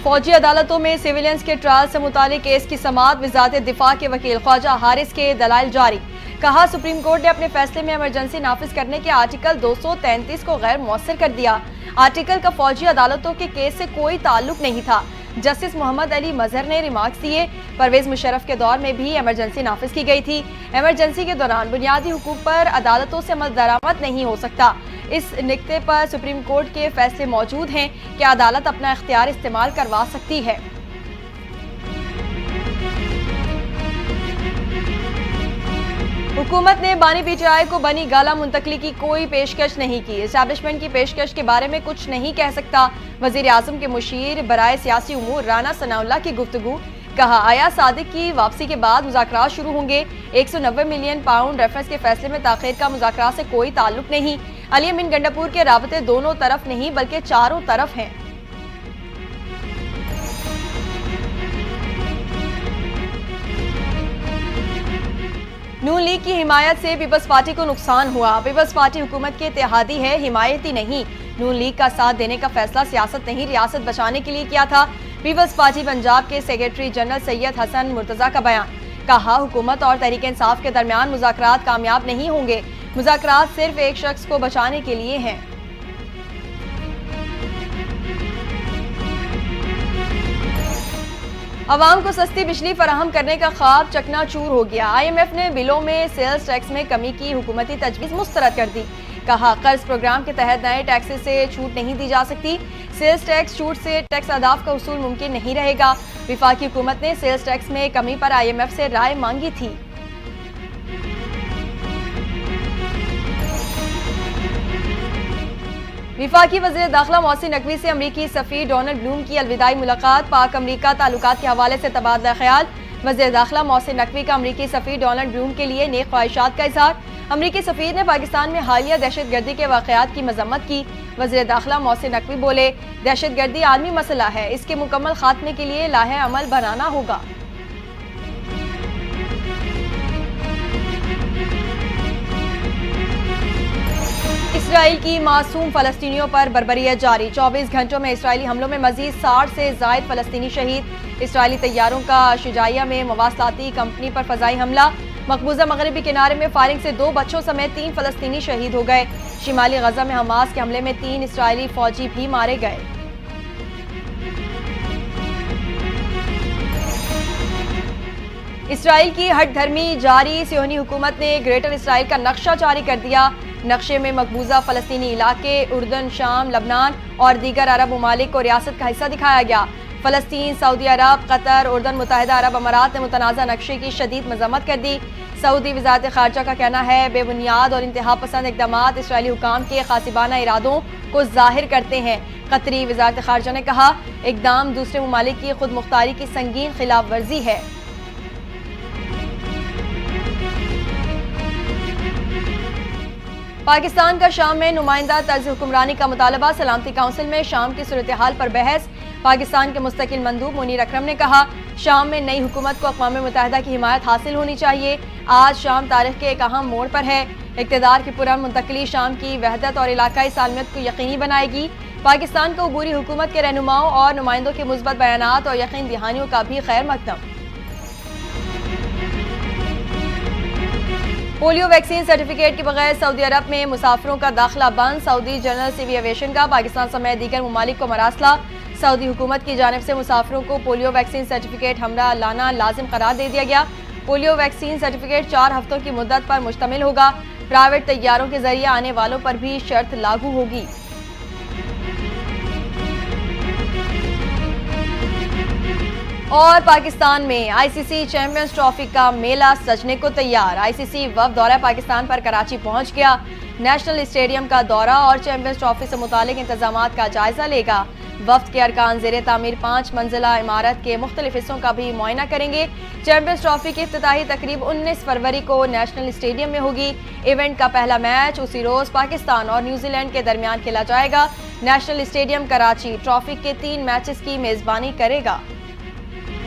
फौजी अदालतों में सिविलियंस के ट्रायल से मुतालिक केस की समाअत। वज़ारत दिफा के वकील ख्वाजा हारिस के दलाइल जारी। कहा, सुप्रीम कोर्ट ने अपने फैसले में इमरजेंसी नाफिज करने के आर्टिकल 233 को गैर मौसर कर दिया। आर्टिकल का फौजी अदालतों के केस से कोई ताल्लुक नहीं था। जस्टिस मोहम्मद अली मजहर ने रिमार्क्स दिए। परवेज मुशर्रफ के दौर में भी इमरजेंसी नाफिज की गई थी। इमरजेंसी के दौरान बुनियादी हुकूक पर अदालतों से अमल दरामद नहीं हो सकता। इस निकते पर सुप्रीम कोर्ट के फैसले मौजूद हैं कि अदालत अपना इख्तियार इस्तेमाल करवा सकती है। हुकूमत ने बानी पीटीआई को बनी गाला मुंतकली की कोई पेशकश नहीं की। एस्टैब्लिशमेंट की पेशकश के बारे में कुछ नहीं कह सकता। वजीर आजम के मुशीर बराए सियासी उमूर राना सनाउल्लाह की गुफ्तगू। कहा, आया सादिक की वापसी के बाद मुज़ाकरात शुरू होंगे। 190 मिलियन पाउंड रेफरेंस के फैसले में ताख़ीर का मुज़ाकरात से कोई ताल्लुक नहीं। अली अमीन गंडापुर के राबते दोनों तरफ नहीं बल्कि चारों तरफ हैं। नून लीग की हिमायत से पीपल्स पार्टी को नुकसान हुआ। पीपल्स पार्टी हुकूमत की इत्तेहादी है, हिमायती नहीं। नून लीग का साथ देने का फैसला सियासत नहीं, रियासत बचाने के लिए किया था। पीपल्स पार्टी पंजाब के सेक्रेटरी जनरल सैयद हसन मुर्तजा का बयान। कहा, हुकूमत और तहरीक इंसाफ के दरमियान मुज़ाकरात कामयाब नहीं होंगे। मुज़ाकरात सिर्फ एक शख्स को बचाने के लिए हैं। अवाम को सस्ती बिजली फराहम करने का ख्वाब चकनाचूर हो गया। IMF ने बिलों में सेल्स टैक्स में कमी की हुकूमती तजवीज़ मुस्तरद कर दी। कहा, कर्ज प्रोग्राम के तहत नए टैक्सेस से छूट नहीं दी जा सकती। सेल्स टैक्स छूट से टैक्स अदाफ का उसूल मुमकिन नहीं रहेगा। वफाकी हुकूमत ने सेल्स टैक्स में कमी पर IMF से राय मांगी थी। वफाकी वज़ीर दाखिला मोहसिन नकवी से अमरीकी सफ़ीर डोनाल्ड ब्लूम की अलविदाई मुलाकात। पाक अमरीका ताल्लुकात के हवाले से तबादला ख्याल। वज़ीर दाखिला मोहसिन नकवी का अमरीकी सफ़ीर डोनाल्ड ब्लूम के लिए नेक ख्वाहिशात का इज़हार। अमरीकी सफ़ीर ने पाकिस्तान में हालिया दहशतगर्दी के वाक़यात की मजम्मत की। वज़ीर दाखिला मोहसिन नकवी बोले, दहशतगर्दी आलमी मसला है, इसके मुकम्मल खात्मे के लिए लाहे अमल बनाना होगा। इसराइल की मासूम फलस्तीनियों पर बर्बरियत जारी। 24 घंटों में इसराइली हमलों में मजीद 60 से जायद फलस्तीनी शहीद। इसराइली तैयारों का शुजाइया में मवासलाती कंपनी पर फजाई हमला। मकबूजा मगरबी किनारे में फायरिंग से 2 बच्चों समेत 3 फलस्तीनी शहीद हो गए। शिमाली गजा में हमास के हमले में 3 इसराइली फौजी भी मारे गए। इसराइल की हटधर्मी जारी। सियोनी हुकूमत ने ग्रेटर इसराइल का नक्शा जारी कर दिया। नक्शे में मकबूजा फलस्तीनी इलाके, उर्दन, शाम, लबनान और दीगर अरब ममालिक को रियासत का हिस्सा दिखाया गया। फलस्तीन, सऊदी अरब, कतर, उर्दन मुत्तहिदा अरब अमारात ने मुतनाज़ा नक्शे की शदीद मजम्मत कर दी। सऊदी वज़ारत ख़ारजा का कहना है, बेबुनियाद और इंतहा पसंद इक़दामात इसराइली हुकाम के ग़ासिबाना इरादों को ज़ाहिर करते हैं। कतरी वज़ारत ख़ारजा ने कहा, इक़दाम दूसरे ममालिक की खुद मुख्तारी की संगीन खिलाफ वर्जी है। पाकिस्तान का शाम में नुमाइंदा तर्ज हुक्मरानी का मुतालबा। सलामती काउंसिल में शाम की सूरत हाल पर बहस। पाकिस्तान के मुस्तकिल मंदूब मुनीर अकरम ने कहा, शाम में नई हुकूमत को अक़वाम मुत्तहिदा की हिमायत हासिल होनी चाहिए। आज शाम तारीख के एक अहम मोड़ पर है। इक़्तिदार की पुरअमन मुंतकली शाम की वहदत और इलाकाई सालमियत को यकीनी बनाएगी। पाकिस्तान को अबूरी हुकूमत के रहनुमाओं और नुमाइंदों के मुस्बत बयानात और यकीन दहानियों का भी खैर मकदम। पोलियो वैक्सीन सर्टिफिकेट के बगैर सऊदी अरब में मुसाफिरों का दाखिला बंद। सऊदी जनरल सिविल एविएशन का पाकिस्तान समेत दीगर ममालिक को मरासला। सऊदी हुकूमत की जानिब से मुसाफिरों को पोलियो वैक्सीन सर्टिफिकेट हमरा लाना लाजिम करार दे दिया गया। पोलियो वैक्सीन सर्टिफिकेट 4 हफ्तों की मुद्दत पर मुश्तमिल होगा। प्राइवेट तैयारों के जरिए आने वालों पर भी शर्त लागू होगी। और पाकिस्तान में ICC चैंपियंस ट्रॉफी का मेला सजने को तैयार। ICC वफ्द दौरा पाकिस्तान पर कराची पहुंच गया। नेशनल स्टेडियम का दौरा और चैंपियंस ट्रॉफी से मुतालिक इंतजामात का जायजा लेगा। वफ्द के अरकान ज़ेरे तामीर 5 मंजिला इमारत के मुख्तलिफ हिस्सों का भी मुआयना करेंगे। चैंपियंस ट्रॉफी की इफ्तिताही तकरीब 19 फरवरी को नेशनल स्टेडियम में होगी। इवेंट का पहला मैच उसी रोज पाकिस्तान और न्यूजीलैंड के दरमियान खेला जाएगा। नेशनल स्टेडियम कराची ट्रॉफी के 3 मैचेस की मेजबानी करेगा।